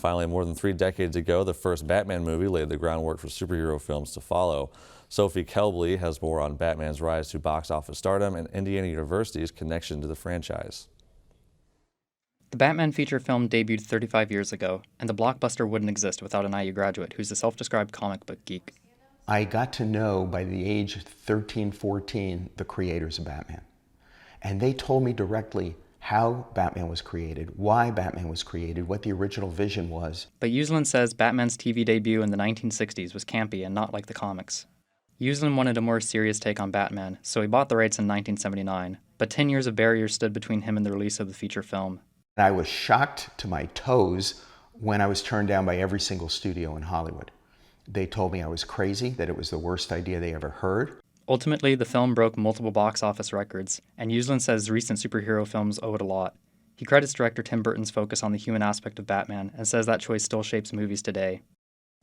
Finally, more than 3 decades ago, the first Batman movie laid the groundwork for superhero films to follow. Sophie Kelbley has more on Batman's rise to box office stardom and Indiana University's connection to the franchise. The Batman feature film debuted 35 years ago, and the blockbuster wouldn't exist without an IU graduate who's a self-described comic book geek. I got to know by the age of 13, 14, the creators of Batman. And they told me directly how Batman was created, why Batman was created, what the original vision was. But Uslan says Batman's TV debut in the 1960s was campy and not like the comics. Uslan wanted a more serious take on Batman, so he bought the rights in 1979, but 10 years of barriers stood between him and the release of the feature film. I was shocked to my toes when I was turned down by every single studio in Hollywood. They told me I was crazy, that it was the worst idea they ever heard. Ultimately, the film broke multiple box office records, and Uslan says recent superhero films owe it a lot. He credits director Tim Burton's focus on the human aspect of Batman and says that choice still shapes movies today.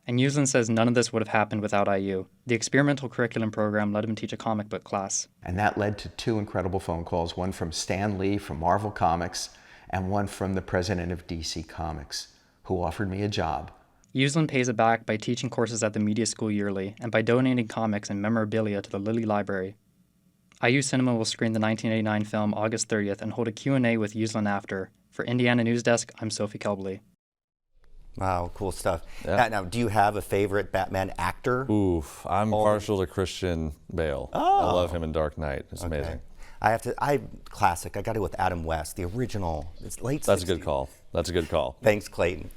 And Uslan says none of this would have happened without IU. The experimental curriculum program let him teach a comic book class. And that led to 2 incredible phone calls, one from Stan Lee from Marvel Comics and one from the president of DC Comics, who offered me a job. Uslan pays it back by teaching courses at the media school yearly and by donating comics and memorabilia to the Lilly Library. IU Cinema will screen the 1989 film August 30th and hold a Q&A with Uslan after. For Indiana News Desk, I'm Sophie Kelbley. Wow, cool stuff. Yeah. Now, do you have a favorite Batman actor? Oof, I'm partial to Christian Bale. Oh. I love him in Dark Knight. It's amazing. Classic. I got to go with Adam West, the original. It's late 60s. That's a good call. That's a good call. Thanks, Clayton.